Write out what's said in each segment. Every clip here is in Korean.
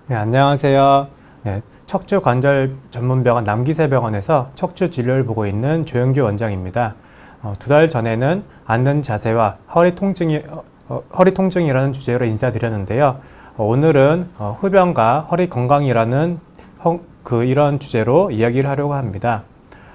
네, 안녕하세요. 네, 척추관절 전문병원 남기세병원에서 척추 진료를 보고 있는 조영규 원장입니다. 2달 전에는 앉는 자세와 허리 통증이라는 주제로 인사드렸는데요. 오늘은 흡연과 허리 건강이라는 이런 주제로 이야기를 하려고 합니다.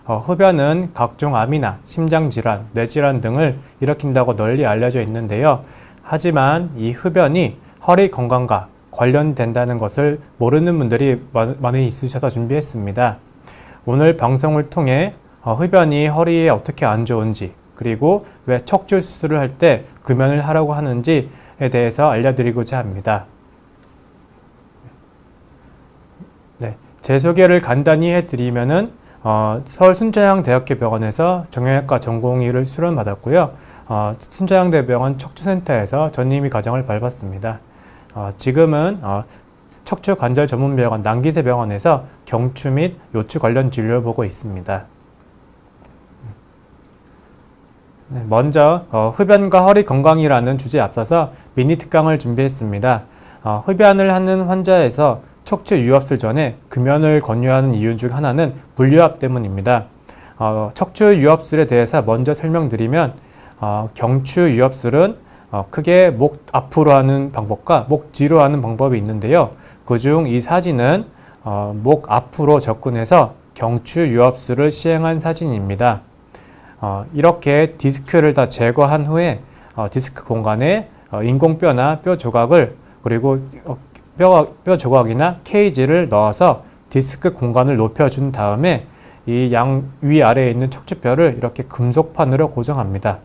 흡연은 각종 암이나 심장질환, 뇌질환 등을 일으킨다고 널리 알려져 있는데요. 하지만 이 흡연이 허리 건강과 관련된다는 것을 모르는 분들이 많이 있으셔서 준비했습니다. 오늘 방송을 통해 흡연이 허리에 어떻게 안 좋은지, 그리고 왜 척추 수술을 할 때 금연을 하라고 하는지에 대해서 알려드리고자 합니다. 네, 제 소개를 간단히 해드리면은 서울 순천향대학교 병원에서 정형외과 전공의를 수련받았고요. 순천향대병원 척추센터에서 전임의 과정을 밟았습니다. 지금은 척추관절 전문병원 남기세병원에서 경추 및 요추 관련 진료를 보고 있습니다. 네, 먼저 흡연과 허리 건강이라는 주제에 앞서서 미니 특강을 준비했습니다. 흡연을 하는 환자에서 척추 유압술 전에 금연을 권유하는 이유 중 하나는 불유압 때문입니다. 척추 유압술에 대해서 먼저 설명드리면 경추 유압술은 크게 목 앞으로 하는 방법과 목 뒤로 하는 방법이 있는데요. 그중 이 사진은 목 앞으로 접근해서 경추 유압술을 시행한 사진입니다. 이렇게 디스크를 다 제거한 후에 디스크 공간에 인공뼈나 뼈 조각을 그리고 뼈 조각이나 케이지를 넣어서 디스크 공간을 높여준 다음에 이 양 위아래에 있는 척추뼈를 이렇게 금속판으로 고정합니다.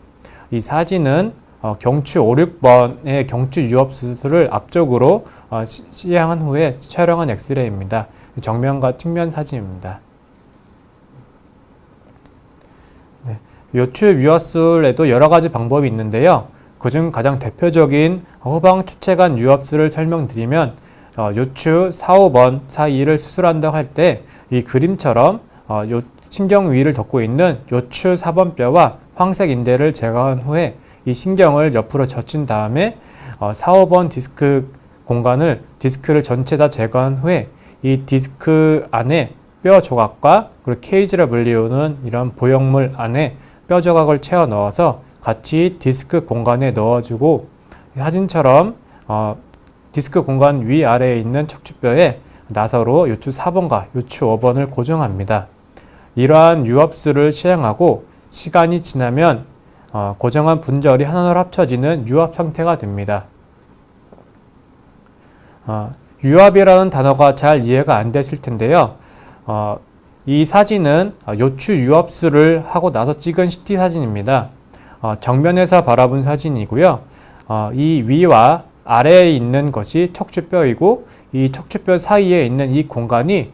이 사진은 경추 5, 6번의 경추 유압 수술을 앞쪽으로 시행한 후에 촬영한 엑스레이입니다. 정면과 측면 사진입니다. 네, 요추 유압술에도 여러 가지 방법이 있는데요. 그중 가장 대표적인 후방 추체관 유압술을 설명드리면 요추 4, 5번 사이를 수술한다고 할 때 이 그림처럼 신경 위를 덮고 있는 요추 4번 뼈와 황색 인대를 제거한 후에 이 신경을 옆으로 젖힌 다음에 4, 5번 디스크를 전체 다 제거한 후에 이 디스크 안에 뼈 조각과 그리고 케이지를 물리우는 이런 보형물 안에 뼈 조각을 채워 넣어서 같이 디스크 공간에 넣어주고 사진처럼 디스크 공간 위아래에 있는 척추뼈에 나사로 요추 4번과 요추 5번을 고정합니다. 이러한 유압술을 시행하고 시간이 지나면 고정한 분절이 하나로 합쳐지는 유압 상태가 됩니다. 유압이라는 단어가 잘 이해가 안 되실 텐데요. 이 사진은 요추 유압술을 하고 나서 찍은 CT 사진입니다. 정면에서 바라본 사진이고요. 이 위와 아래에 있는 것이 척추뼈이고 이 척추뼈 사이에 있는 이 공간이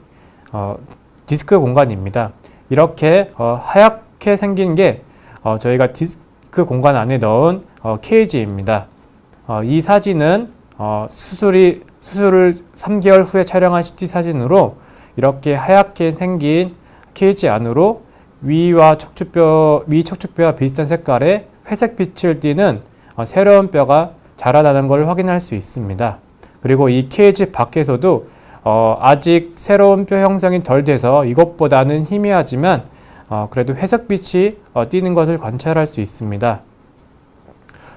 디스크 공간입니다. 이렇게 하얗게 생긴 게 저희가 디스크 공간 안에 넣은 케이지입니다. 이 사진은 수술을 3개월 후에 촬영한 CT 사진으로 이렇게 하얗게 생긴 케이지 안으로 위 척추뼈와 비슷한 색깔의 회색 빛을 띠는 새로운 뼈가 자라나는 것을 확인할 수 있습니다. 그리고 이 케이지 밖에서도 아직 새로운 뼈 형성이 덜 돼서 이것보다는 희미하지만 그래도 회색빛이 띄는 것을 관찰할 수 있습니다.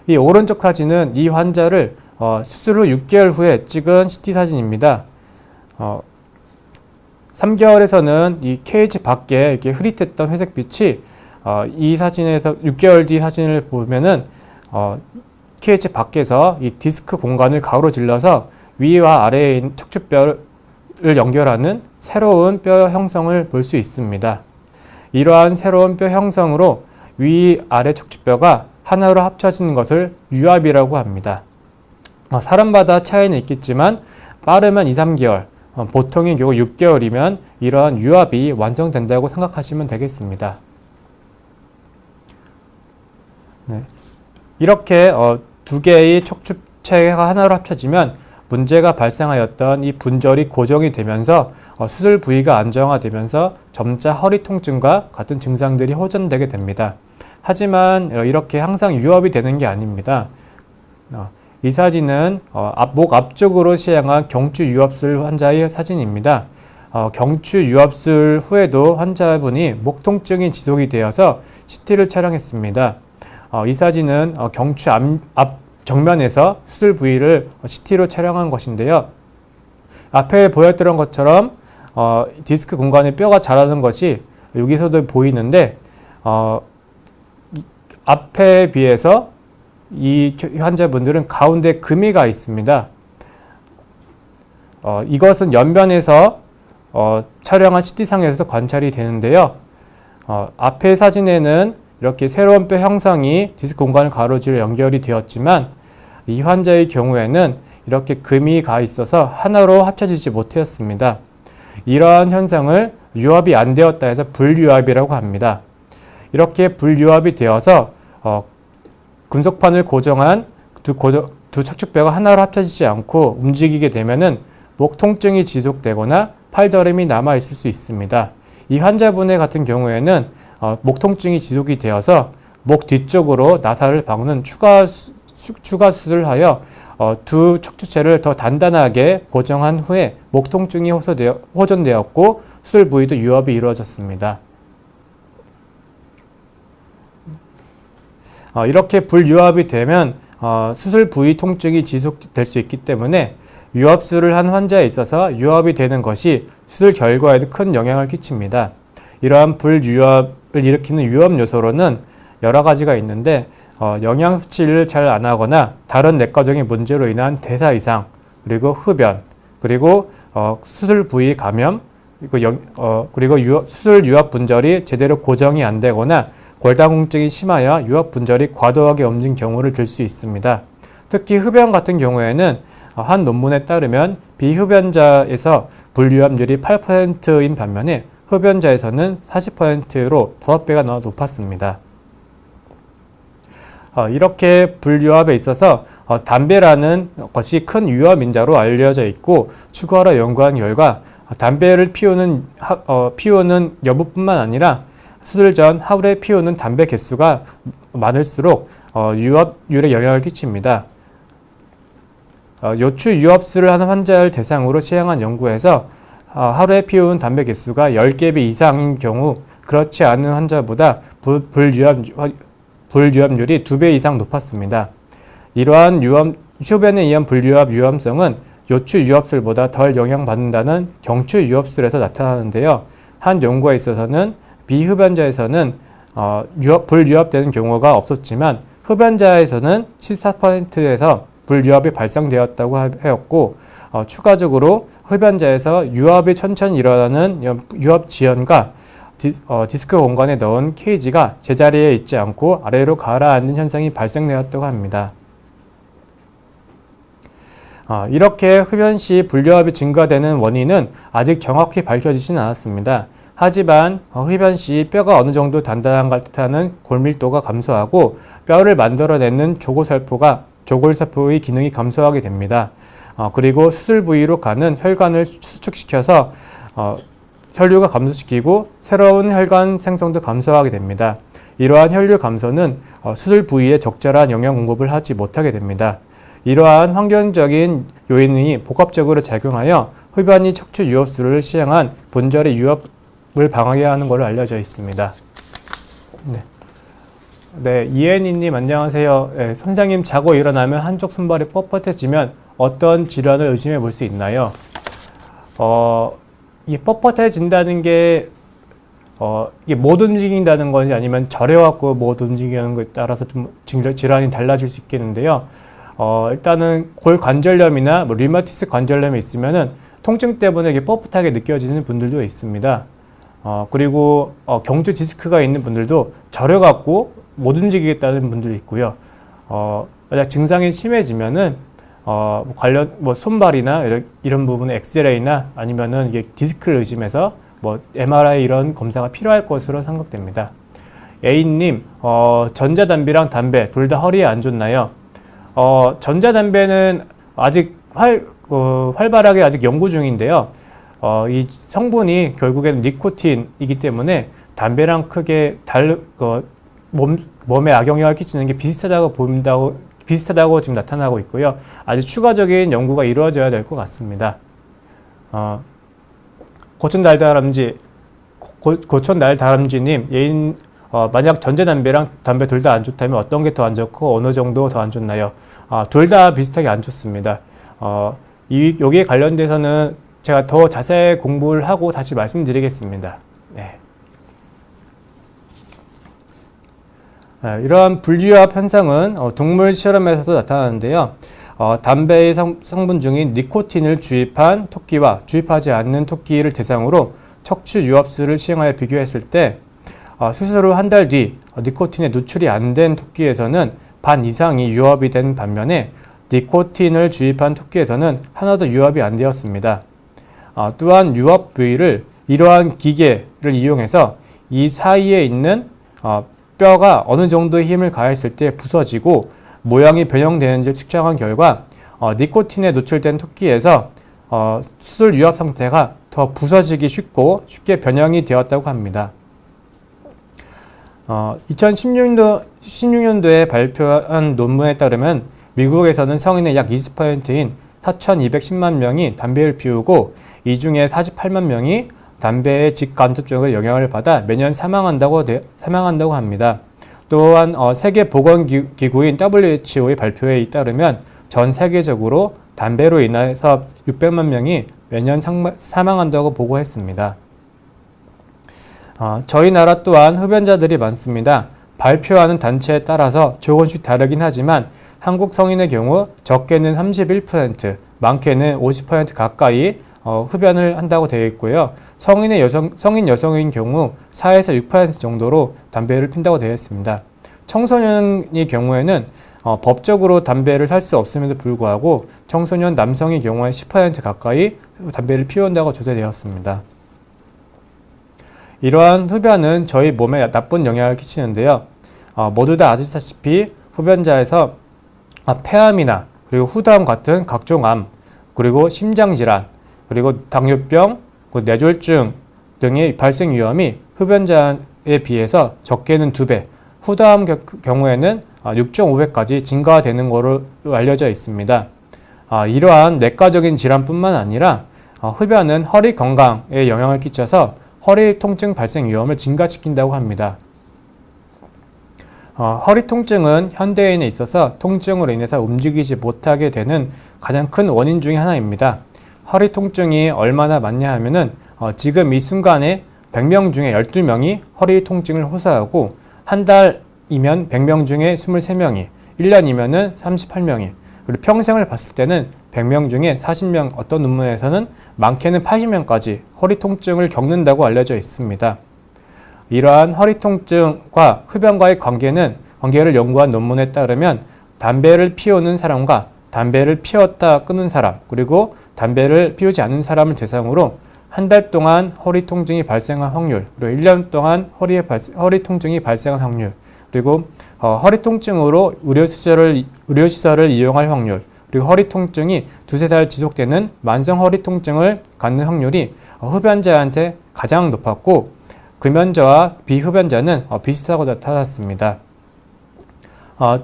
이 오른쪽 사진은 이 환자를 수술 후 6개월 후에 찍은 CT 사진입니다. 3개월에서는 이 케이지 밖에 이렇게 흐릿했던 회색빛이 이 사진에서 6개월 뒤 사진을 보면은 케이지 밖에서 이 디스크 공간을 가로질러서 위와 아래에 있는 척추뼈를 연결하는 새로운 뼈 형성을 볼 수 있습니다. 이러한 새로운 뼈 형성으로 위, 아래 척추뼈가 하나로 합쳐지는 것을 유압이라고 합니다. 사람마다 차이는 있겠지만 빠르면 2, 3개월, 보통의 경우 6개월이면 이러한 유압이 완성된다고 생각하시면 되겠습니다. 네. 이렇게 두 개의 척추체가 하나로 합쳐지면 문제가 발생하였던 이 분절이 고정이 되면서 수술 부위가 안정화되면서 점차 허리 통증과 같은 증상들이 호전되게 됩니다. 하지만 이렇게 항상 유압이 되는 게 아닙니다. 이 사진은 목 앞쪽으로 시행한 경추 유압술 환자의 사진입니다. 경추 유압술 후에도 환자분이 목 통증이 지속이 되어서 CT를 촬영했습니다. 이 사진은 경추 앞 정면에서 수술 부위를 CT로 촬영한 것인데요. 앞에 보였던 것처럼 디스크 공간에 뼈가 자라는 것이 여기서도 보이는데 앞에 비해서 이 환자분들은 가운데 금이가 있습니다. 이것은 옆면에서 촬영한 CT상에서도 관찰이 되는데요. 앞의 사진에는 이렇게 새로운 뼈 형성이 디스크 공간을 가로지로 연결이 되었지만 이 환자의 경우에는 이렇게 금이 가 있어서 하나로 합쳐지지 못했습니다. 이러한 현상을 유압이 안 되었다 해서 불유압이라고 합니다. 이렇게 불유압이 되어서 금속판을 고정한 두 척추뼈가 하나로 합쳐지지 않고 움직이게 되면은 목 통증이 지속되거나 팔저림이 남아 있을 수 있습니다. 이 환자분의 같은 경우에는 목 통증이 지속이 되어서 목 뒤쪽으로 나사를 박는 추가 수술을 하여 두 척추체를 더 단단하게 고정한 후에 목 통증이 호전되었고 수술 부위도 유압이 이루어졌습니다. 이렇게 불유압이 되면 수술 부위 통증이 지속될 수 있기 때문에 유압술을 한 환자에 있어서 유압이 되는 것이 수술 결과에도 큰 영향을 끼칩니다. 이러한 불유압을 일으키는 유압 요소로는 여러 가지가 있는데 영양 섭취를 잘 안 하거나 다른 내과적인 문제로 인한 대사 이상, 그리고 흡연, 그리고 수술 부위 감염, 그리고 수술 유압 분절이 제대로 고정이 안 되거나 골다공증이 심하여 유압 분절이 과도하게 옮긴 경우를 들 수 있습니다. 특히 흡연 같은 경우에는 한 논문에 따르면 비흡연자에서 불유압률이 8%인 반면에 흡연자에서는 40%로 5배가 더 높았습니다. 이렇게 불유압에 있어서 담배라는 것이 큰 유압인자로 알려져 있고 추가로 연구한 결과 담배를 피우는 여부뿐만 아니라 수술 전 하루에 피우는 담배 개수가 많을수록 유압률에 영향을 끼칩니다. 요추 유압술을 하는 환자를 대상으로 시행한 연구에서 하루에 피우는 담배 개수가 10개 이상인 경우 그렇지 않은 환자보다 불유압률이 2배 이상 높았습니다. 이러한 흡연에 의한 불유압 유암성은 요추 유압술보다 덜 영향받는다는 경추 유압술에서 나타나는데요. 한 연구에 있어서는 비흡연자에서는 불유압되는 경우가 없었지만 흡연자에서는 14%에서 불유압이 발생되었다고 하였고 추가적으로 흡연자에서 유압이 천천히 일어나는 유압 지연과 디스크 공간에 넣은 케이지가 제자리에 있지 않고 아래로 가라앉는 현상이 발생되었다고 합니다. 이렇게 흡연 시 불유압이 증가되는 원인은 아직 정확히 밝혀지진 않았습니다. 하지만 흡연 시 뼈가 어느 정도 단단한가 뜻하는 골밀도가 감소하고 뼈를 만들어내는 조골세포의 기능이 감소하게 됩니다. 그리고 수술 부위로 가는 혈관을 수축시켜서 혈류가 감소시키고 새로운 혈관 생성도 감소하게 됩니다. 이러한 혈류 감소는 수술 부위에 적절한 영양 공급을 하지 못하게 됩니다. 이러한 환경적인 요인이 복합적으로 작용하여 흡연이 척추 유압술을 시행한 분절의 유압을 방하게 하는 것으로 알려져 있습니다. 네, 이혜니님 안녕하세요. 네, 선생님 자고 일어나면 한쪽 손발이 뻣뻣해지면 어떤 질환을 의심해 볼 수 있나요? 이 뻣뻣해진다는 게 이게 못 움직인다는 건지 아니면 저려갖고 못 움직이는 것에 따라서 좀 질환이 달라질 수 있겠는데요. 일단은 골관절염이나 류마티스 관절염이 있으면은 통증 때문에 이게 뻣뻣하게 느껴지는 분들도 있습니다. 그리고 경추 디스크가 있는 분들도 저려갖고 못 움직이겠다는 분들도 있고요. 만약 증상이 심해지면은 관련 손발이나 이런 부분의 엑스레이나 아니면은 이게 디스크를 의심해서 MRI 이런 검사가 필요할 것으로 생각됩니다. A님, 전자담배랑 담배 둘 다 허리에 안 좋나요? 전자담배는 아직 활발하게 아직 연구 중인데요. 이 성분이 결국에는 니코틴이기 때문에 담배랑 크게 몸에 악영향을 끼치는 게 비슷하다고 비슷하다고 지금 나타나고 있고요. 아직 추가적인 연구가 이루어져야 될 것 같습니다. 고촌달다람쥐님, 만약 전자담배랑 담배 둘 다 안 좋다면 어떤 게 더 안 좋고 어느 정도 더 안 좋나요? 둘 다 비슷하게 안 좋습니다. 여기에 관련돼서는 제가 더 자세히 공부를 하고 다시 말씀드리겠습니다. 네. 이러한 불유압 현상은 동물 실험에서도 나타나는데요. 담배의 성분 중인 니코틴을 주입한 토끼와 주입하지 않는 토끼를 대상으로 척추 유압수를 시행하여 비교했을 때 수술 후 한 달 뒤 니코틴에 노출이 안 된 토끼에서는 반 이상이 유압이 된 반면에 니코틴을 주입한 토끼에서는 하나도 유압이 안 되었습니다. 또한 유압 부위를 이러한 기계를 이용해서 이 사이에 있는 뼈가 어느 정도의 힘을 가했을 때 부서지고 모양이 변형되는지를 측정한 결과 니코틴에 노출된 토끼에서 수술 유압 상태가 더 부서지기 쉽게 변형이 되었다고 합니다. 2016년도에 발표한 논문에 따르면 미국에서는 성인의 약 20%인 4,210만 명이 담배를 피우고 이 중에 48만 명이 담배의 직간접적으로 영향을 받아 매년 사망한다고 합니다. 또한 세계보건기구인 WHO의 발표에 따르면 전 세계적으로 담배로 인해서 600만 명이 매년 사망한다고 보고했습니다. 저희 나라 또한 흡연자들이 많습니다. 발표하는 단체에 따라서 조금씩 다르긴 하지만 한국 성인의 경우 적게는 31%, 많게는 50% 가까이 흡연을 한다고 되어 있고요. 성인 여성인 경우 4에서 6% 정도로 담배를 핀다고 되어 있습니다. 청소년의 경우에는 법적으로 담배를 살 수 없음에도 불구하고 청소년 남성의 경우에 10% 가까이 담배를 피운다고 조사되었습니다. 이러한 흡연은 저희 몸에 나쁜 영향을 끼치는데요. 모두 다 아시다시피 흡연자에서 폐암이나 그리고 후다암 같은 각종 암, 그리고 심장질환, 그리고 당뇨병, 뇌졸중 등의 발생 위험이 흡연자에 비해서 적게는 2배, 후다암 경우에는 6.5배까지 증가되는 것으로 알려져 있습니다. 이러한 내과적인 질환뿐만 아니라 흡연은 허리 건강에 영향을 끼쳐서 허리 통증 발생 위험을 증가시킨다고 합니다. 허리 통증은 현대인에 있어서 통증으로 인해서 움직이지 못하게 되는 가장 큰 원인 중에 하나입니다. 허리 통증이 얼마나 많냐 하면은 지금 이 순간에 100명 중에 12명이 허리 통증을 호소하고 한 달이면 100명 중에 23명이, 1년이면은 38명이, 그리고 평생을 봤을 때는 100명 중에 40명, 어떤 논문에서는 많게는 80명까지 허리 통증을 겪는다고 알려져 있습니다. 이러한 허리 통증과 흡연과의 관계를 연구한 논문에 따르면 담배를 피우는 사람과 담배를 피웠다 끊은 사람, 그리고 담배를 피우지 않은 사람을 대상으로 한 달 동안 허리 통증이 발생한 확률, 그리고 1년 동안 허리 통증이 발생한 확률, 그리고 허리 통증으로 의료시설을 이용할 확률, 그리고 허리 통증이 2-3달 지속되는 만성 허리 통증을 갖는 확률이 흡연자한테 가장 높았고 금연자와 비흡연자는 비슷하고 나타났습니다.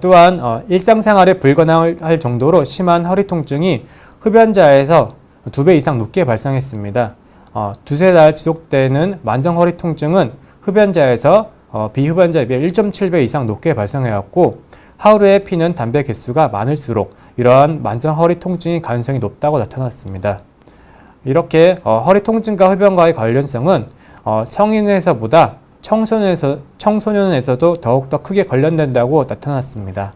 또한 일상생활에 불가능할 정도로 심한 허리 통증이 흡연자에서 2배 이상 높게 발생했습니다. 2-3달 지속되는 만성 허리 통증은 흡연자에서 비흡연자에 비해 1.7배 이상 높게 발생해왔고 하루에 피는 담배 개수가 많을수록 이러한 만성 허리 통증의 가능성이 높다고 나타났습니다. 이렇게 허리 통증과 흡연과의 관련성은 성인에서보다 청소년에서도 더욱더 크게 관련된다고 나타났습니다.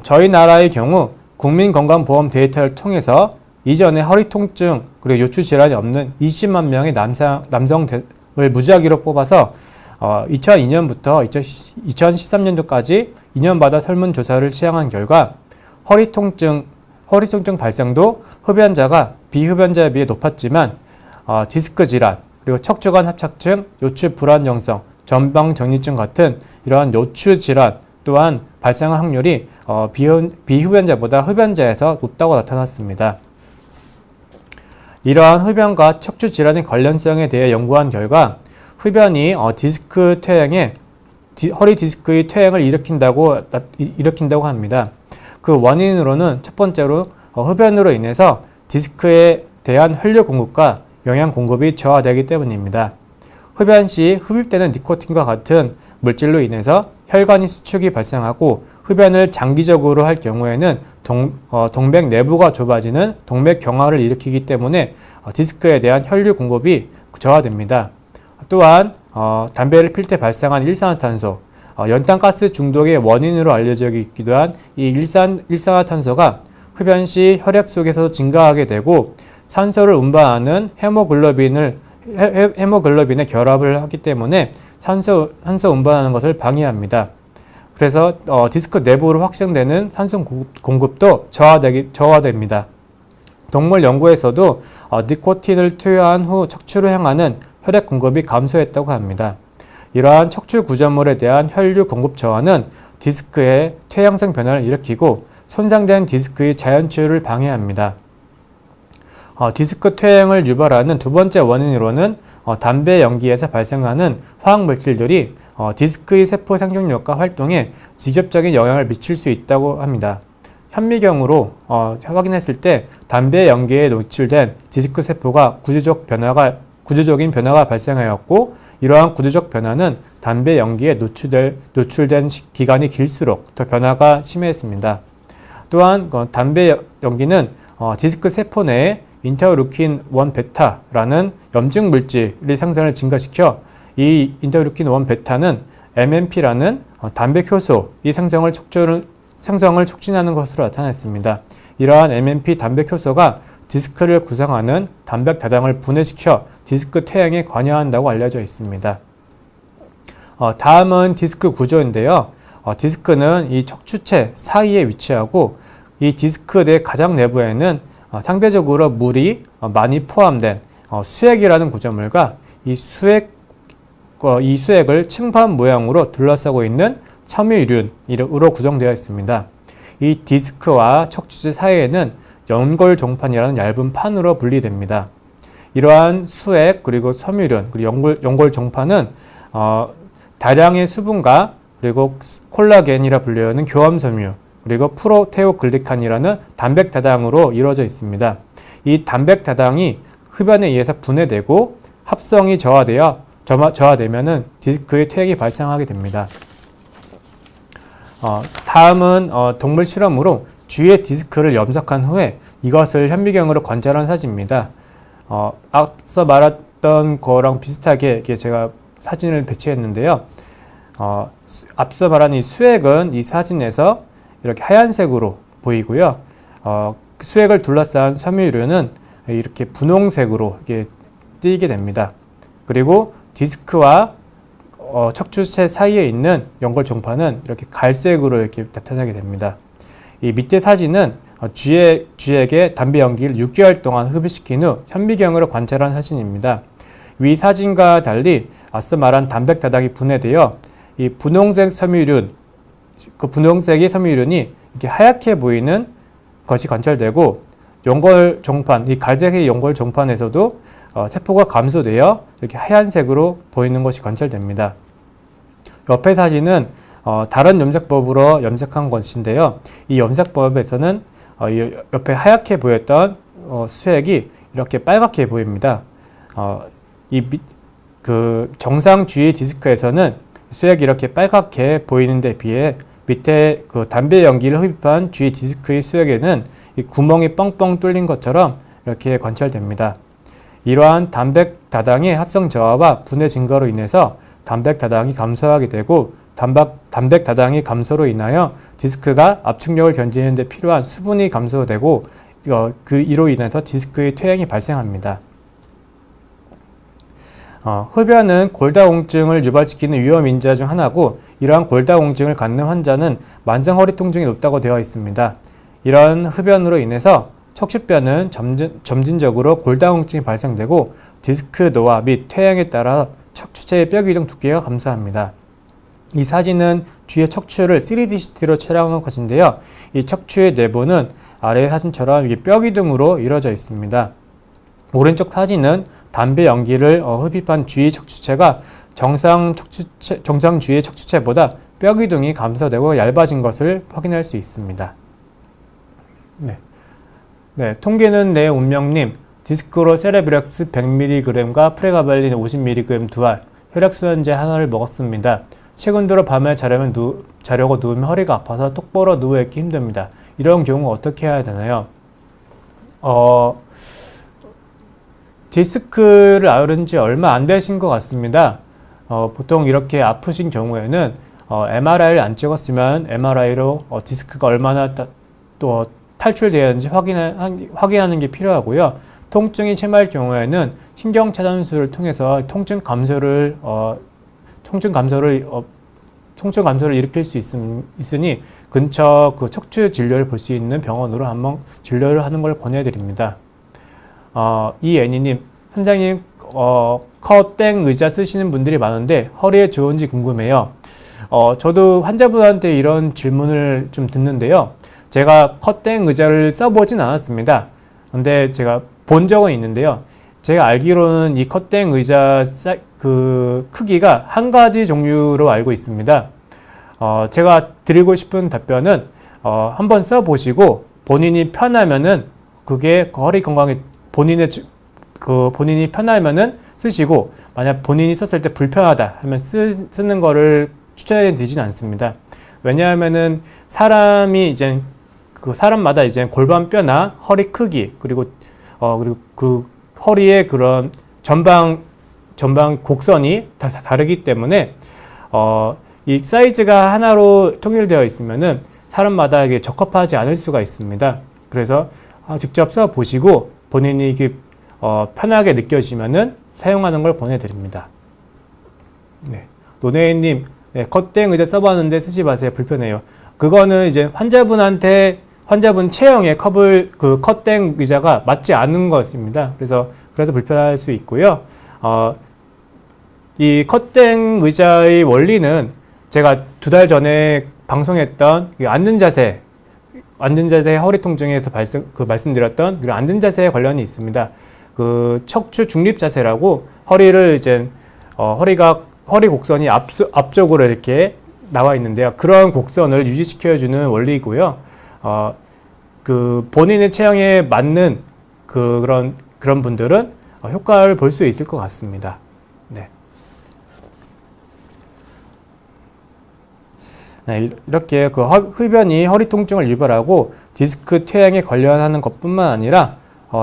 저희 나라의 경우 국민건강보험 데이터를 통해서 이전에 허리 통증 그리고 요추 질환이 없는 20만 명의 남성을 무작위로 뽑아서 2002년부터 2013년도까지 2년마다 설문조사를 시행한 결과 허리 통증 발생도 흡연자가 비흡연자에 비해 높았지만 디스크 질환, 그리고 척추관 협착증, 요추 불안정성, 전방전이증 같은 이러한 요추 질환 또한 발생할 확률이 비흡연자보다 흡연자에서 높다고 나타났습니다. 이러한 흡연과 척추 질환의 관련성에 대해 연구한 결과 흡연이 디스크 퇴행에 허리 디스크의 퇴행을 일으킨다고 합니다. 그 원인으로는 첫 번째로 흡연으로 인해서 디스크에 대한 혈류 공급과 영양 공급이 저하되기 때문입니다. 흡연 시 흡입되는 니코틴과 같은 물질로 인해서 혈관이 수축이 발생하고 흡연을 장기적으로 할 경우에는 동맥 내부가 좁아지는 동맥 경화를 일으키기 때문에 디스크에 대한 혈류 공급이 저하됩니다. 또한 담배를 필 때 발생한 일산화탄소, 연탄가스 중독의 원인으로 알려져 있기도 한 이 일산화탄소가 흡연 시 혈액 속에서 증가하게 되고 산소를 운반하는 헤모글로빈의 결합을 하기 때문에 산소 운반하는 것을 방해합니다. 그래서 디스크 내부로 확산되는 산소 공급도 저하됩니다. 동물 연구에서도 니코틴을 투여한 후 척추로 향하는 혈액 공급이 감소했다고 합니다. 이러한 척추 구조물에 대한 혈류 공급 저하는 디스크의 퇴행성 변화를 일으키고 손상된 디스크의 자연치유를 방해합니다. 디스크 퇴행을 유발하는 두 번째 원인으로는 담배 연기에서 발생하는 화학물질들이 디스크의 세포 생존력과 활동에 직접적인 영향을 미칠 수 있다고 합니다. 현미경으로 확인했을 때 담배 연기에 노출된 디스크 세포가 구조적인 변화가 발생하였고 이러한 구조적 변화는 담배 연기에 노출된 기간이 길수록 더 변화가 심했습니다. 또한 담배 연기는 디스크 세포 내에 인터루킨 1 베타라는 염증 물질의 생산을 증가시켜 이 인터루킨 1 베타는 MMP라는 담배 효소의 생성을 촉진하는 것으로 나타났습니다. 이러한 MMP 담배 효소가 디스크를 구성하는 담백 다당을 분해시켜 디스크 퇴행에 관여한다고 알려져 있습니다. 다음은 디스크 구조인데요. 디스크는 이 척추체 사이에 위치하고 이 디스크 내 가장 내부에는 상대적으로 물이 많이 포함된 수액이라는 구조물과 이 수액을 층판 모양으로 둘러싸고 있는 섬유륜으로 구성되어 있습니다. 이 디스크와 척추체 사이에는 연골종판이라는 얇은 판으로 분리됩니다. 이러한 수액 그리고 섬유륜 그리고 연골종판은 다량의 수분과 그리고 콜라겐이라 불리는 교감섬유 그리고 프로테오글리칸이라는 담백다당으로 이루어져 있습니다. 이 담백다당이 흡연에 의해서 분해되고 합성이 저하되면 디스크의 퇴행이 발생하게 됩니다. 다음은 동물 실험으로 쥐의 디스크를 염색한 후에 이것을 현미경으로 관찰한 사진입니다. 앞서 말했던 거랑 비슷하게 제가 사진을 배치했는데요. 앞서 말한 이 수액은 이 사진에서 이렇게 하얀색으로 보이고요. 수액을 둘러싼 섬유류는 이렇게 분홍색으로 띄게 됩니다. 그리고 디스크와 척추체 사이에 있는 연골종판은 이렇게 갈색으로 이렇게 나타나게 됩니다. 이 밑에 사진은 쥐에게 담배 연기를 6개월 동안 흡입시킨 후 현미경으로 관찰한 사진입니다. 위 사진과 달리 앞서 말한 담백다당이 분해되어 이 분홍색 섬유륜, 그 분홍색의 섬유륜이 이렇게 하얗게 보이는 것이 관찰되고 연골종판, 이 갈색의 연골종판에서도 세포가 감소되어 이렇게 하얀색으로 보이는 것이 관찰됩니다. 옆에 사진은 다른 염색법으로 염색한 것인데요. 이 염색법에서는 옆에 하얗게 보였던 수액이 이렇게 빨갛게 보입니다. 정상 쥐의 디스크에서는 수액이 이렇게 빨갛게 보이는 데 비해 밑에 그 담배 연기를 흡입한 쥐의 디스크의 수액에는 이 구멍이 뻥뻥 뚫린 것처럼 이렇게 관찰됩니다. 이러한 담백다당의 합성 저하와 분해 증가로 인해서 담백다당이 감소하게 되고 담백다당의 감소로 인하여 디스크가 압축력을 견디는 데 필요한 수분이 감소되고 이로 인해서 디스크의 퇴행이 발생합니다. 흡연은 골다공증을 유발시키는 위험 인자 중 하나고 이러한 골다공증을 갖는 환자는 만성 허리 통증이 높다고 되어 있습니다. 이런 흡연으로 인해서 척추뼈는 점진적으로 골다공증이 발생되고 디스크 노화 및 퇴행에 따라 척추체의 뼈 기둥 두께가 감소합니다. 이 사진은 쥐의 척추를 3DCT로 촬영한 것인데요. 이 척추의 내부는 아래 사진처럼 뼈 기둥으로 이루어져 있습니다. 오른쪽 사진은 담배 연기를 흡입한 쥐의 척추체가 정상 주위의 척추체보다 뼈 기둥이 감소되고 얇아진 것을 확인할 수 있습니다. 네, 통계는 내 운명님, 디스크로 세레브렉스 100mg과 프레가발린 50mg 2알, 혈액순환제 하나를 먹었습니다. 최근 들어 밤에 자려고 누우면 허리가 아파서 똑바로 누워있기 힘듭니다. 이런 경우 어떻게 해야 되나요? 디스크를 앓은 지 얼마 안 되신 것 같습니다. 보통 이렇게 아프신 경우에는 MRI를 안 찍었으면 MRI로 디스크가 얼마나 또 탈출되었는지 확인하는 게 필요하고요. 통증이 심할 경우에는 신경차단술을 통해서 통증 감소를 일으킬 수 있으니 근처 그 척추 진료를 볼 수 있는 병원으로 한번 진료를 하는 걸 권해드립니다. 이 애니님, 선생님 컷땡 의자 쓰시는 분들이 많은데 허리에 좋은지 궁금해요. 저도 환자분한테 이런 질문을 좀 듣는데요. 제가 컷땡 의자를 써보진 않았습니다. 근데 제가 본 적은 있는데요. 제가 알기로는 이 컷땡 의자 그 크기가 한 가지 종류로 알고 있습니다. 제가 드리고 싶은 답변은 한번 써보시고 본인이 편하면은 그게 허리 건강에 본인이 편하면은 쓰시고, 만약 본인이 썼을 때 불편하다 하면 쓰는 거를 추천해 드리진 않습니다. 왜냐하면은 사람마다 이제 골반뼈나 허리 크기 그리고 그 허리의 그런 전방 곡선이 다 다르기 때문에 이 사이즈가 하나로 통일되어 있으면은 사람마다 이게 적합하지 않을 수가 있습니다. 그래서 직접 써 보시고 본인이 이게 편하게 느껴지면은 사용하는 걸 권해드립니다. 네. 노네이님, 네, 컷땡 의자 써봤는데 쓰지 마세요. 불편해요. 그거는 이제 환자분 체형에 컷땡 의자가 맞지 않은 것입니다. 그래서 불편할 수 있고요. 이 컷땡 의자의 원리는 제가 2달 전에 방송했던 앉는 자세 허리 통증에서 말씀드렸던 그 앉는 자세에 관련이 있습니다. 그 척추 중립 자세라고 허리를 이제 허리 곡선이 앞쪽으로 이렇게 나와 있는데요. 그런 곡선을 유지시켜주는 원리이고요. 그 본인의 체형에 맞는 그런 분들은 효과를 볼 수 있을 것 같습니다. 네. 네, 이렇게 그 흡연이 허리 통증을 유발하고 디스크 퇴행에 관련하는 것뿐만 아니라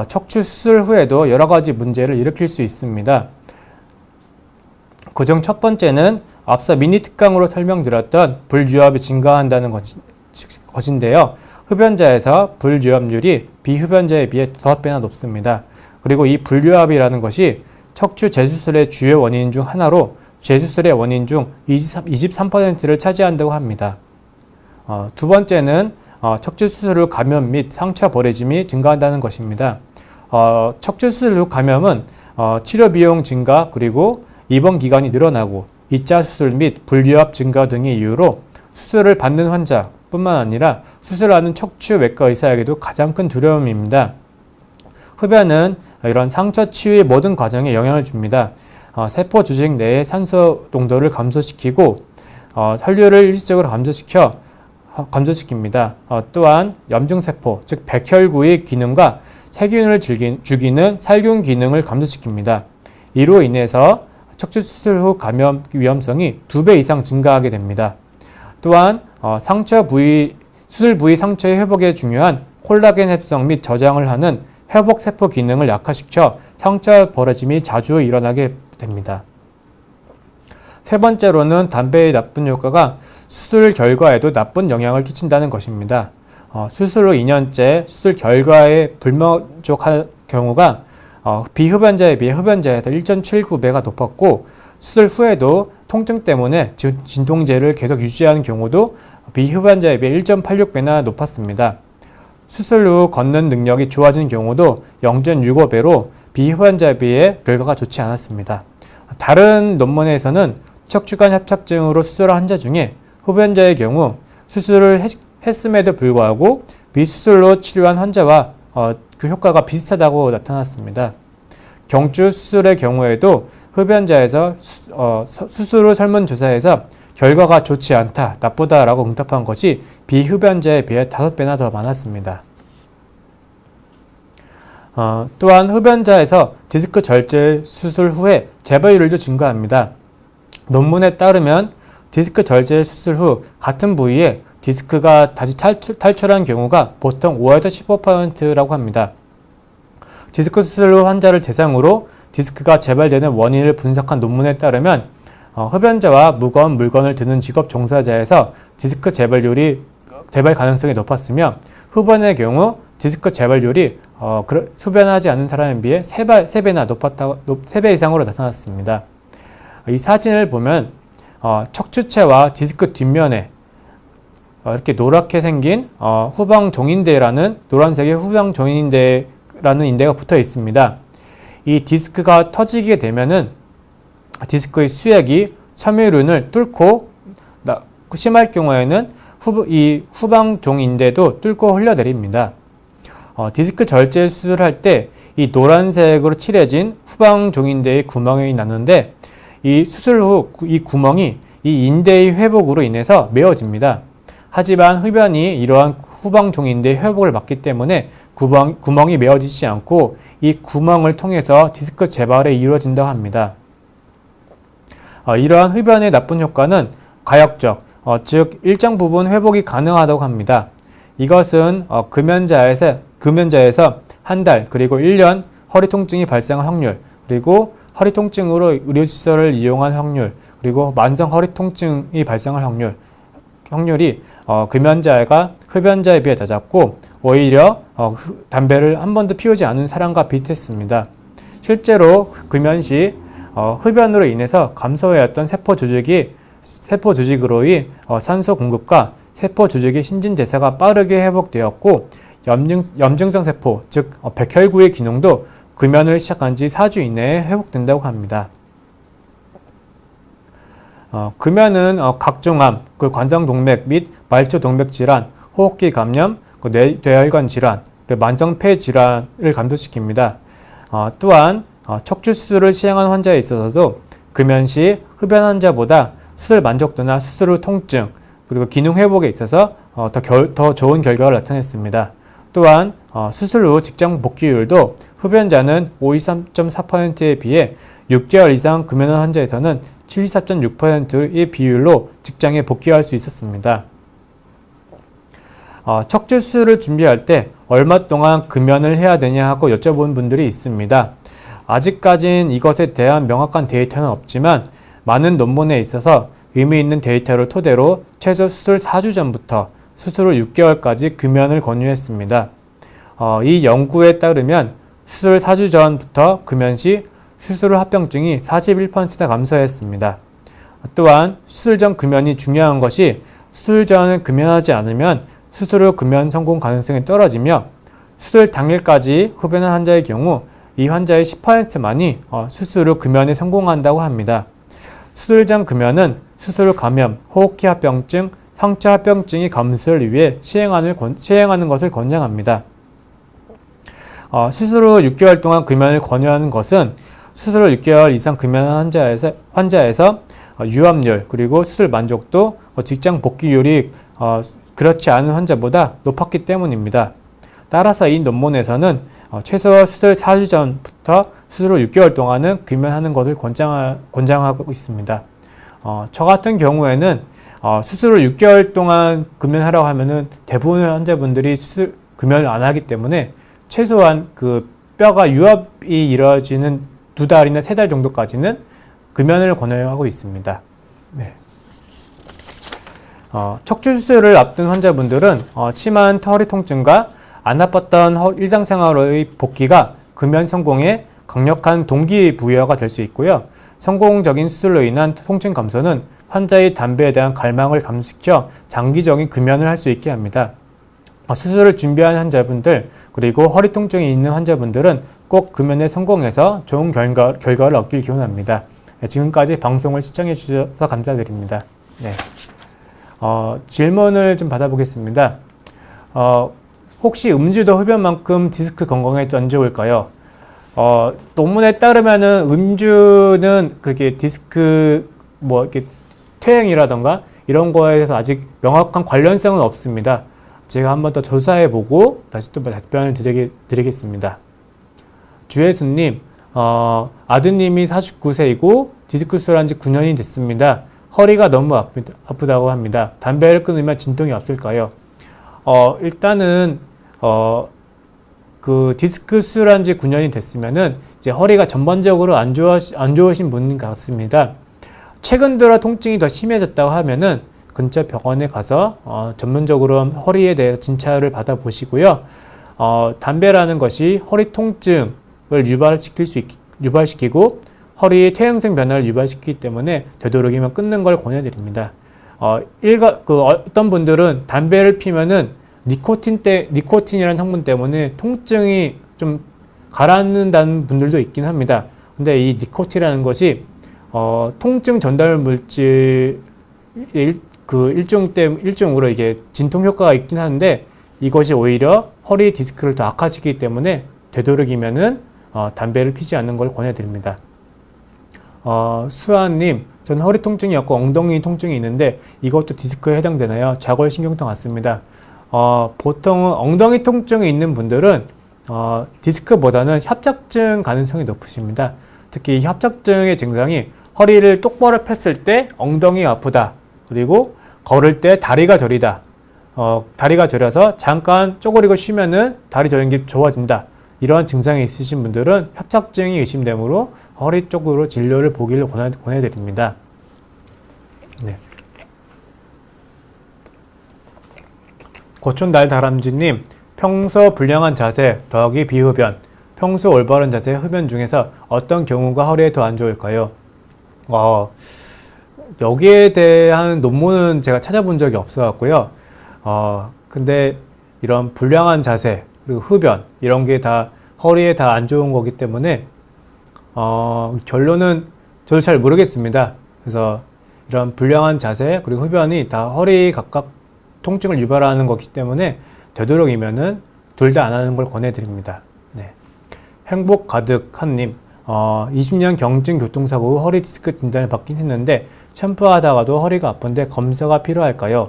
척추 수술 후에도 여러 가지 문제를 일으킬 수 있습니다. 그중 첫 번째는 앞서 미니 특강으로 설명드렸던 불유압이 증가한다는 것인데요. 흡연자에서 불유압률이 비흡연자에 비해 5배나 높습니다. 그리고 이 불유압이라는 것이 척추 재수술의 주요 원인 중 하나로 재수술의 원인 중 23%를 차지한다고 합니다. 두 번째는 척추 수술 후 감염 및 상처 벌어짐이 증가한다는 것입니다. 척추 수술 후 감염은 치료 비용 증가 그리고 입원 기간이 늘어나고 2차 수술 및 불유압 증가 등의 이유로 수술을 받는 환자뿐만 아니라 수술하는 척추 외과 의사에게도 가장 큰 두려움입니다. 흡연은 이런 상처 치유의 모든 과정에 영향을 줍니다. 세포 조직 내의 산소 농도를 감소시키고 혈류를 일시적으로 감소시킵니다. 또한 염증세포, 즉 백혈구의 기능과 세균을 죽이는 살균 기능을 감소시킵니다. 이로 인해서 척추 수술 후 감염 위험성이 2배 이상 증가하게 됩니다. 또한 수술 부위 상처의 회복에 중요한 콜라겐 합성 및 저장을 하는 회복세포 기능을 약화시켜 상처 벌어짐이 자주 일어나게 됩니다. 세 번째로는 담배의 나쁜 효과가 수술 결과에도 나쁜 영향을 끼친다는 것입니다. 수술 후 2년째 수술 결과에 불만족할 경우가 비흡연자에 비해 흡연자에서 1.79배가 높았고, 수술 후에도 통증 때문에 진통제를 계속 유지하는 경우도 비흡연자에 비해 1.86배나 높았습니다. 수술 후 걷는 능력이 좋아진 경우도 0.65배로 비흡연자에 비해 결과가 좋지 않았습니다. 다른 논문에서는 척추관 협착증으로 수술한 환자 중에 흡연자의 경우 수술을 했음에도 불구하고 비수술로 치료한 환자와 그 효과가 비슷하다고 나타났습니다. 경추 수술의 경우에도 흡연자에서 수술 후 설문조사에서 결과가 좋지 않다, 나쁘다라고 응답한 것이 비흡연자에 비해 5배나 더 많았습니다. 또한 흡연자에서 디스크 절제 수술 후에 재발률도 증가합니다. 논문에 따르면 디스크 절제 수술 후 같은 부위에 디스크가 다시 탈출한 경우가 보통 5에서 15%라고 합니다. 디스크 수술 후 환자를 대상으로 디스크가 재발되는 원인을 분석한 논문에 따르면 흡연자와 무거운 물건을 드는 직업 종사자에서 디스크 재발 가능성이 높았으며 흡연의 경우 디스크 재발률이 흡연하지 않은 사람에 비해 3배 이상으로 나타났습니다. 이 사진을 보면 척추체와 디스크 뒷면에 이렇게 노랗게 생긴 후방 종인대라는 노란색의 후방 종인대라는 인대가 붙어 있습니다. 이 디스크가 터지게 되면은 디스크의 수액이 섬유륜을 뚫고 심할 경우에는 이 후방 종인대도 뚫고 흘러내립니다. 디스크 절제 수술할 때 이 노란색으로 칠해진 후방 종인대의 구멍이 나는데 이 수술 후 이 구멍이 이 인대의 회복으로 인해서 메워집니다. 하지만 흡연이 이러한 후방 종인대의 회복을 막기 때문에 구멍이 메워지지 않고 이 구멍을 통해서 디스크 재발이 이루어진다고 합니다. 이러한 흡연의 나쁜 효과는 가역적, 즉 일정 부분 회복이 가능하다고 합니다. 이것은 금연자에서 한 달 그리고 1년 허리 통증이 발생할 확률, 그리고 허리 통증으로 의료시설을 이용한 확률, 그리고 만성 허리 통증이 발생할 확률이 금연자가 흡연자에 비해 낮았고 오히려 담배를 한 번도 피우지 않은 사람과 비슷했습니다. 실제로 금연 시 흡연으로 인해서 감소해왔던 세포 조직으로의 산소 공급과 세포 조직의 신진대사가 빠르게 회복되었고 염증성 세포, 즉 백혈구의 기능도 금연을 시작한 지 4주 이내에 회복된다고 합니다. 금연은 각종암, 관성동맥 및 말초동맥 질환, 호흡기 감염, 뇌혈관 질환, 만성폐 질환을 감소시킵니다. 또한 척추 수술을 시행한 환자에 있어서도 금연 시 흡연 환자보다 수술 만족도나 수술 후 통증, 그리고 기능 회복에 있어서 더 좋은 결과를 나타냈습니다. 또한 수술 후 직장 복귀율도 흡연자는 53.4%에 비해 6개월 이상 금연한 환자에서는 74.6%의 비율로 직장에 복귀할 수 있었습니다. 척추 수술을 준비할 때 얼마 동안 금연을 해야 되냐 하고 여쭤본 분들이 있습니다. 아직까진 이것에 대한 명확한 데이터는 없지만 많은 논문에 있어서 의미 있는 데이터를 토대로 최소 수술 4주 전부터 수술 후 6개월까지 금연을 권유했습니다. 이 연구에 따르면 수술 4주 전부터 금연 시 수술 후 합병증이 41% 감소했습니다. 또한 수술 전 금연이 중요한 것이 수술 전에 금연하지 않으면 수술 후 금연 성공 가능성이 떨어지며 수술 당일까지 흡연한 환자의 경우 이 환자의 10%만이 수술 후 금연에 성공한다고 합니다. 수술 전 금연은 수술 후 감염, 호흡기 합병증, 상처 합병증의 감소를 위해 시행하는 것을 권장합니다. 수술 후 6개월 동안 금연을 권유하는 것은 수술 후 6개월 이상 금연한 환자에서 유압률, 그리고 수술 만족도, 직장 복귀율이 그렇지 않은 환자보다 높았기 때문입니다. 따라서 이 논문에서는 최소 수술 4주 전부터 수술 후 6개월 동안은 금연하는 것을 권장하고 있습니다. 저 같은 경우에는 수술 후 6개월 동안 금연하라고 하면은 대부분의 환자분들이 금연을 안 하기 때문에 최소한 그 뼈가 유압이 이루어지는 2달이나 3달 정도까지는 금연을 권유하고 있습니다. 네. 척추 수술을 앞둔 환자분들은 심한 허리 통증과 안 아팠던 일상생활의 복귀가 금연 성공에 강력한 동기부여가 될 수 있고요. 성공적인 수술로 인한 통증 감소는 환자의 담배에 대한 갈망을 감소시켜 장기적인 금연을 할 수 있게 합니다. 수술을 준비한 환자분들, 그리고 허리 통증이 있는 환자분들은 꼭 금연에 성공해서 좋은 결과를 얻길 기원합니다. 지금까지 방송을 시청해 주셔서 감사드립니다. 네. 질문을 좀 혹시 음주도 흡연만큼 디스크 건강에 안 좋을까요? 논문에 따르면은 음주는 그렇게 디스크 뭐 이렇게 퇴행이라던가 이런 거에 대해서 아직 명확한 관련성은 없습니다. 제가 한번 더 조사해보고 다시 또 답변을 드리겠습니다. 주혜수님, 아드님이 49세이고 디스크 수술한 지 9년이 됐습니다. 허리가 너무 아프다고 합니다. 담배를 끊으면 진통이 없을까요? 일단은 그 디스크 수술한 지 9년이 됐으면은 이제 허리가 전반적으로 안 좋으신 분 같습니다. 최근 들어 통증이 더 심해졌다고 하면은 근처 병원에 가서 전문적으로 허리에 대해 진찰을 받아 보시고요. 담배라는 것이 허리 통증을 유발시키고 허리의 퇴행성 변화를 유발시키기 때문에 되도록이면 끊는 걸 권해드립니다. 어떤 분들은 담배를 피면은 니코틴이라는 성분 때문에 통증이 좀 가라앉는다는 분들도 있긴 합니다. 근데 이 니코틴이라는 것이 통증 전달 물질 일종으로 이게 진통 효과가 있긴 한데 이것이 오히려 허리 디스크를 더 악화시키기 때문에 되도록이면은 담배를 피지 않는 걸 권해드립니다. 수아님, 전 허리 통증이 없고 엉덩이 통증이 있는데 이것도 디스크에 해당되나요? 좌골신경통 같습니다. 보통은 엉덩이 통증이 있는 분들은 디스크보다는 협착증 가능성이 높으십니다. 특히 이 협착증의 증상이 허리를 똑바로 폈을 때 엉덩이가 아프다. 그리고 걸을 때 다리가 저리다. 다리가 저려서 잠깐 쪼그리고 쉬면은 다리 저린 게 좋아진다. 이러한 증상이 있으신 분들은 협착증이 의심되므로 허리 쪽으로 진료를 보기를 권해드립니다. 네. 고촌달다람쥐님, 평소 불량한 자세 더하기 비흡연, 평소 올바른 자세 흡연 중에서 어떤 경우가 허리에 더 안 좋을까요? 여기에 대한 논문은 제가 찾아본 적이 없어갖고요. 근데 이런 불량한 자세 그리고 흡연 이런 게 다 허리에 다 안 좋은 거기 때문에 결론은 저도 잘 모르겠습니다. 그래서 이런 불량한 자세 그리고 흡연이 다 허리 각각 통증을 유발하는 거기 때문에 되도록이면은 둘 다 안 하는 걸 권해드립니다. 네. 행복 가득한님, 20년 경증 교통사고 후 허리 디스크 진단을 받긴 했는데 샴푸하다가도 허리가 아픈데 검사가 필요할까요?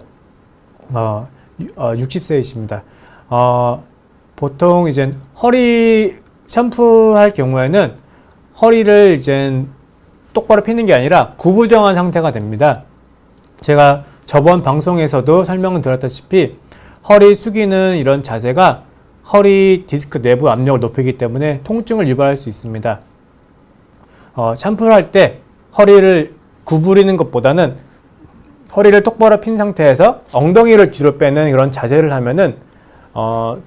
60세이십니다. 보통 이제 허리 샴푸할 경우에는 허리를 이제 똑바로 피는 게 아니라 구부정한 상태가 됩니다. 제가 저번 방송에서도 설명을 드렸다시피 허리 숙이는 이런 자세가 허리 디스크 내부 압력을 높이기 때문에 통증을 유발할 수 있습니다. 샴푸를 할 때 허리를 구부리는 것보다는 허리를 똑바로 핀 상태에서 엉덩이를 뒤로 빼는 이런 자세를 하면은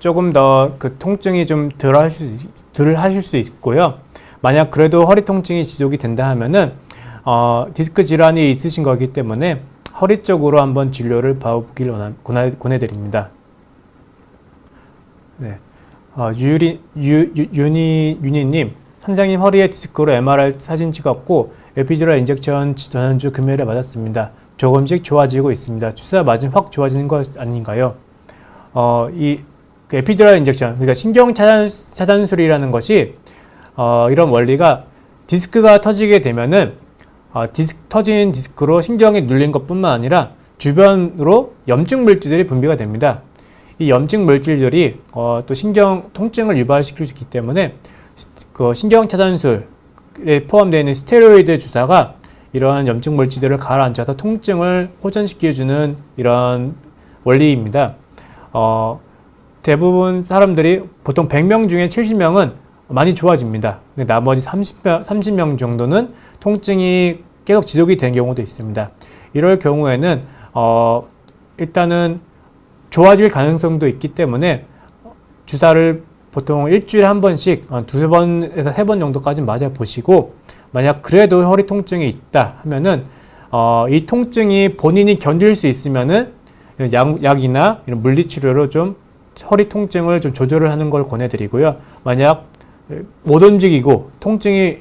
조금 더 그 통증이 좀 덜 하실 수 있고요. 만약 그래도 허리 통증이 지속이 된다 하면은 디스크 질환이 있으신 거기 때문에 허리 쪽으로 한번 진료를 봐보길 권해드립니다. 네. 유니님, 선생님 허리에 디스크로 MRI 사진 찍었고 에피듀랄 인젝션 전환주 금요일에 맞았습니다. 조금씩 좋아지고 있습니다. 주사 맞으면 확 좋아지는 것 아닌가요? 그 에피듀랄 인젝션, 그러니까 신경 차단술이라는 것이 이런 원리가 디스크가 터지게 되면은 터진 디스크로 신경이 눌린 것뿐만 아니라 주변으로 염증 물질들이 분비가 됩니다. 이 염증 물질들이 또 신경 통증을 유발시킬 수 있기 때문에 그 신경 차단술에 포함되어 있는 스테로이드 주사가 이러한 염증 물질들을 가라앉혀서 통증을 호전시켜주는 이런 원리입니다. 대부분 사람들이 보통 100명 중에 70명은 많이 좋아집니다. 근데 나머지 30명 정도는 통증이 계속 지속이 된 경우도 있습니다. 이럴 경우에는 일단은 좋아질 가능성도 있기 때문에 주사를 보통 일주일에 한 번씩 두세 번에서 세 번 정도까지 맞아 보시고, 만약 그래도 허리 통증이 있다 하면은 이 통증이 본인이 견딜 수 있으면은 약이나 이런 물리치료로 좀 허리 통증을 좀 조절을 하는 걸 권해드리고요. 만약 못 움직이고 통증이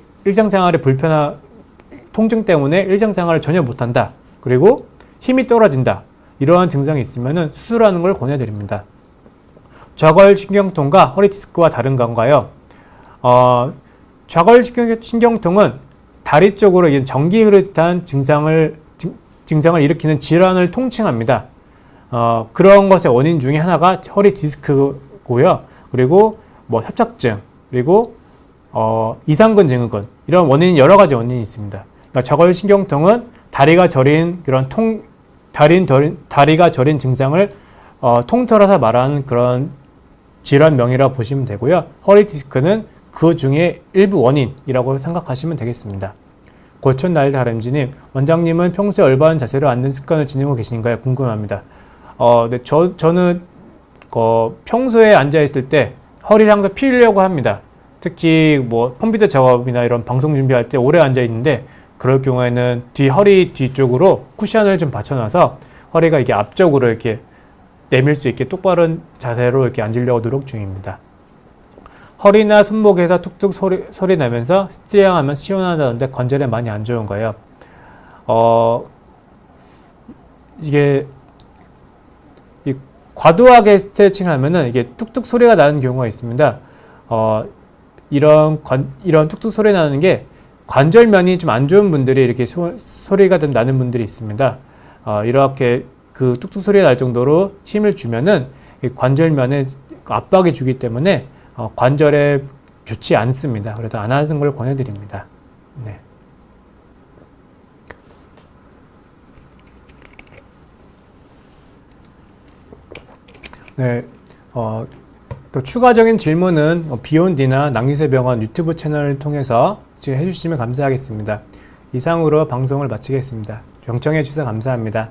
통증 때문에 일상생활을 전혀 못한다, 그리고 힘이 떨어진다, 이러한 증상이 있으면은 수술하는 걸 권해드립니다. 좌골신경통과 허리 디스크와 다른 건가요? 좌골신경통은 다리 쪽으로 전기 흐르듯한 증상을 일으키는 질환을 통칭합니다. 그런 것의 원인 중에 하나가 허리 디스크고요. 그리고 뭐 협착증, 그리고 이상근 증후군, 이런 원인이 여러 가지 원인이 있습니다. 그러니까 좌골신경통은 다리가 저린 그런 다리가 저린 증상을 통틀어서 말하는 그런 질환명이라고 보시면 되고요. 허리 디스크는 그 중에 일부 원인이라고 생각하시면 되겠습니다. 고촌날 다람쥐님, 원장님은 평소에 올바른 자세로 앉는 습관을 지니고 계신가요? 궁금합니다. 네, 저는 평소에 앉아 있을 때 허리를 항상 펴려고 합니다. 특히 뭐 컴퓨터 작업이나 이런 방송 준비할 때 오래 앉아 있는데, 그럴 경우에는 허리 뒤쪽으로 쿠션을 좀 받쳐놔서 허리가 이게 앞쪽으로 이렇게 내밀 수 있게 똑바른 자세로 이렇게 앉으려고 노력 중입니다. 허리나 손목에서 툭툭 소리 나면서 스트레칭하면 시원하다는데 관절에 많이 안 좋은 거예요. 이게 과도하게 스트레칭을 하면은 이게 툭툭 소리가 나는 경우가 있습니다. 이런 툭툭 소리 나는 게 관절면이 좀 안 좋은 분들이 이렇게 소리가 좀 나는 분들이 있습니다. 이렇게 그 툭툭 소리가 날 정도로 힘을 주면은 관절면에 압박이 주기 때문에 관절에 좋지 않습니다. 그래도 안 하는 걸 권해드립니다. 네. 네. 또 추가적인 질문은 비욘디나 낭리세병원 유튜브 채널을 통해서 해주시면 감사하겠습니다. 이상으로 방송을 마치겠습니다. 경청해 주셔서 감사합니다.